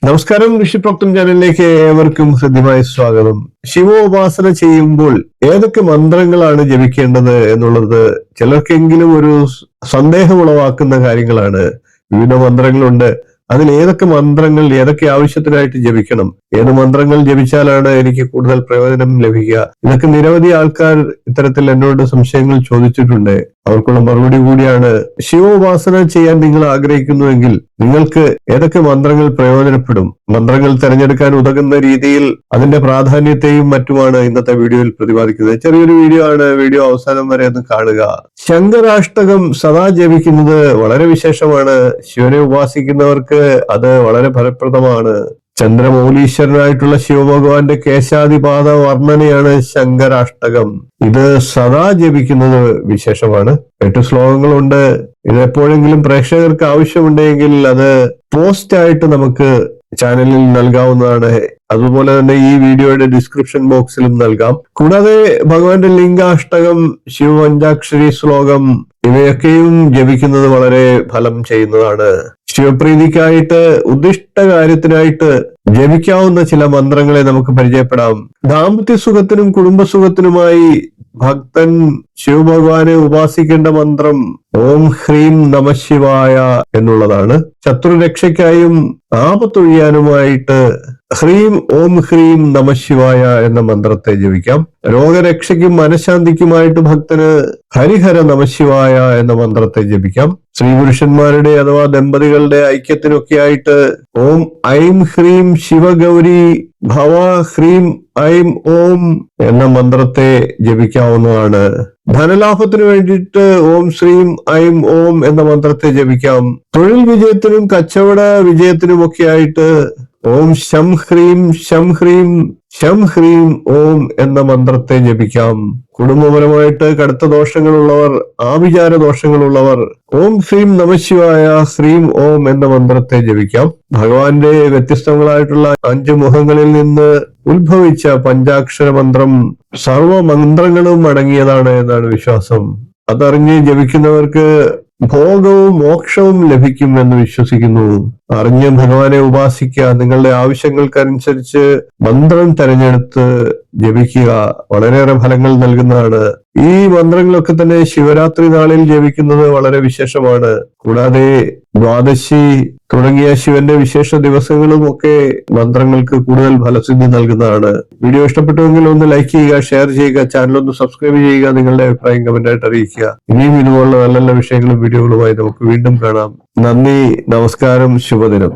നമസ്കാരം, ഋഷിപ്രോക്തം ചാനലിലേക്ക് ഏവർക്കും ഹൃദ്യമായ സ്വാഗതം. ശിവോപാസന ചെയ്യുമ്പോൾ ഏതൊക്കെ മന്ത്രങ്ങളാണ് ജപിക്കേണ്ടത് എന്നുള്ളത് ചിലർക്കെങ്കിലും ഒരു സന്ദേഹം ഉളവാക്കുന്ന കാര്യങ്ങളാണ്. വിവിധ മന്ത്രങ്ങളുണ്ട്. അതിൽ ഏതൊക്കെ മന്ത്രങ്ങൾ ഏതൊക്കെ ആവശ്യത്തിനായിട്ട് ജപിക്കണം, ഏത് മന്ത്രങ്ങൾ ജപിച്ചാലാണ് എനിക്ക് കൂടുതൽ പ്രയോജനം ലഭിക്കുക, ഇതൊക്കെ നിരവധി ആൾക്കാർ ഇത്തരത്തിൽ എന്നോട് സംശയങ്ങൾ ചോദിച്ചിട്ടുണ്ട്. അവർക്കുള്ള മറുപടി കൂടിയാണ്. ശിവോപാസന ചെയ്യാൻ നിങ്ങൾ ആഗ്രഹിക്കുന്നുവെങ്കിൽ നിങ്ങൾക്ക് ഏതൊക്കെ മന്ത്രങ്ങൾ പ്രയോജനപ്പെടും, മന്ത്രങ്ങൾ തിരഞ്ഞെടുക്കാൻ ഉതകുന്ന രീതിയിൽ അതിന്റെ പ്രാധാന്യത്തെയും മറ്റുമാണ് ഇന്നത്തെ വീഡിയോയിൽ പ്രതിപാദിക്കുന്നത്. ചെറിയൊരു വീഡിയോ ആണ്, വീഡിയോ അവസാനം വരെ ഒന്ന് കാണുക. ശങ്കരാഷ്ടകം സദാ ജപിക്കുന്നത് വളരെ വിശേഷമാണ്. ശിവനെ ഉപാസിക്കുന്നവർക്ക് അത് വളരെ ഫലപ്രദമാണ്. ചന്ദ്രമൗലീശ്വരനായിട്ടുള്ള ശിവഭഗവാന്റെ കേശാദിപാദ വർണ്ണനയാണ് ശങ്കരാഷ്ടകം. ഇത് സദാ ജപിക്കുന്നത് വിശേഷമാണ്. 8 ശ്ലോകങ്ങളുണ്ട്. ഇത് എപ്പോഴെങ്കിലും പ്രേക്ഷകർക്ക് ആവശ്യമുണ്ടെങ്കിൽ അത് പോസ്റ്റ് ആയിട്ട് നമുക്ക് ചാനലിൽ നൽകാവുന്നതാണ്. അതുപോലെ തന്നെ ഈ വീഡിയോയുടെ ഡിസ്ക്രിപ്ഷൻ ബോക്സിലും നൽകാം. കൂടാതെ ഭഗവാന്റെ ലിംഗാഷ്ടകം, ശിവപഞ്ചാക്ഷരി ശ്ലോകം ഇവയൊക്കെയും ജപിക്കുന്നത് വളരെ ഫലം ചെയ്യുന്നതാണ്. ശിവപ്രീതിക്കായിട്ട് ഉദ്ദിഷ്ട കാര്യത്തിനായിട്ട് ജപിക്കാവുന്ന ചില മന്ത്രങ്ങളെ നമുക്ക് പരിചയപ്പെടാം. ദാമ്പത്യ സുഖത്തിനും കുടുംബസുഖത്തിനുമായി ഭക്തൻ ശിവഭഗവാനെ ഉപാസിക്കേണ്ട മന്ത്രം ഓം ഹ്രീം നമഃശിവായ എന്നുള്ളതാണ്. ശത്രുരക്ഷയ്ക്കായും ആപത്തൊഴിയാനുമായിട്ട് ഓം ഹ്രീം നമഃശിവായ എന്ന മന്ത്രത്തെ ജപിക്കാം. രോഗരക്ഷയ്ക്കും മനഃശാന്തിക്കുമായിട്ട് ഭക്തന് ഹരിഹര നമഃശിവായ എന്ന മന്ത്രത്തെ ജപിക്കാം. സ്ത്രീ പുരുഷന്മാരുടെ അഥവാ ദമ്പതികളുടെ ഐക്യത്തിനൊക്കെ ആയിട്ട് ഓം ഐം ഹ്രീം ശിവഗൗരി ഭവ ഹ്രീം ഐം ഓം എന്ന മന്ത്രത്തെ ജപിക്കാവുന്നതാണ്. ധനലാഭത്തിന് വേണ്ടിയിട്ട് ഓം ശ്രീം ഐം ഓം എന്ന മന്ത്രത്തെ ജപിക്കാം. തൊഴിൽ വിജയത്തിനും കച്ചവട വിജയത്തിനുമൊക്കെ ആയിട്ട് ഓം ശം ഹ്രീം ശം ഹ്രീം ശം ഹ്രീം ഓം എന്ന മന്ത്രത്തെ ജപിക്കാം. കുടുംബപരമായിട്ട് കടുത്ത ദോഷങ്ങളുള്ളവർ, ആഭിചാര ദോഷങ്ങളുള്ളവർ ഓം ഹ്രീം നമഃശിവായ ഹ്രീം ഓം എന്ന മന്ത്രത്തെ ജപിക്കാം. ഭഗവാന്റെ വ്യത്യസ്തങ്ങളായിട്ടുള്ള 5 മുഖങ്ങളിൽ നിന്ന് ഉത്ഭവിച്ച പഞ്ചാക്ഷര മന്ത്രം സർവമന്ത്രങ്ങളും അടങ്ങിയതാണ് എന്നാണ് വിശ്വാസം. അതറിഞ്ഞ് ജപിക്കുന്നവർക്ക് ഭോഗവും മോക്ഷവും ലഭിക്കും എന്ന് വിശ്വസിക്കുന്നു. അറിഞ്ഞ് ഭഗവാനെ ഉപാസിക്കുക. നിങ്ങളുടെ ആവശ്യങ്ങൾക്കനുസരിച്ച് മന്ത്രം തെരഞ്ഞെടുത്ത് ജപിക്കുക. വളരെയേറെ ഫലങ്ങൾ നൽകുന്നതാണ്. ഈ മന്ത്രങ്ങളൊക്കെ തന്നെ ശിവരാത്രി നാളിൽ ജപിക്കുന്നത് വളരെ വിശേഷമാണ്. കൂടാതെ ദ്വാദശി തുടങ്ങിയ ശിവന്റെ വിശേഷ ദിവസങ്ങളും ഒക്കെ മന്ത്രങ്ങൾക്ക് കൂടുതൽ ഫലസിദ്ധി നൽകുന്നതാണ്. വീഡിയോ ഇഷ്ടപ്പെട്ടുവെങ്കിൽ ഒന്ന് ലൈക്ക് ചെയ്യുക, ഷെയർ ചെയ്യുക, ചാനൽ ഒന്ന് സബ്സ്ക്രൈബ് ചെയ്യുക, നിങ്ങളുടെ അഭിപ്രായം കമന്റായിട്ട് അറിയിക്കുക. ഇനിയും ഇതുപോലുള്ള നല്ല നല്ല വിഷയങ്ങളും വീഡിയോകളുമായി നമുക്ക് വീണ്ടും കാണാം. നന്ദി, നമസ്കാരം, ശുഭദിനം.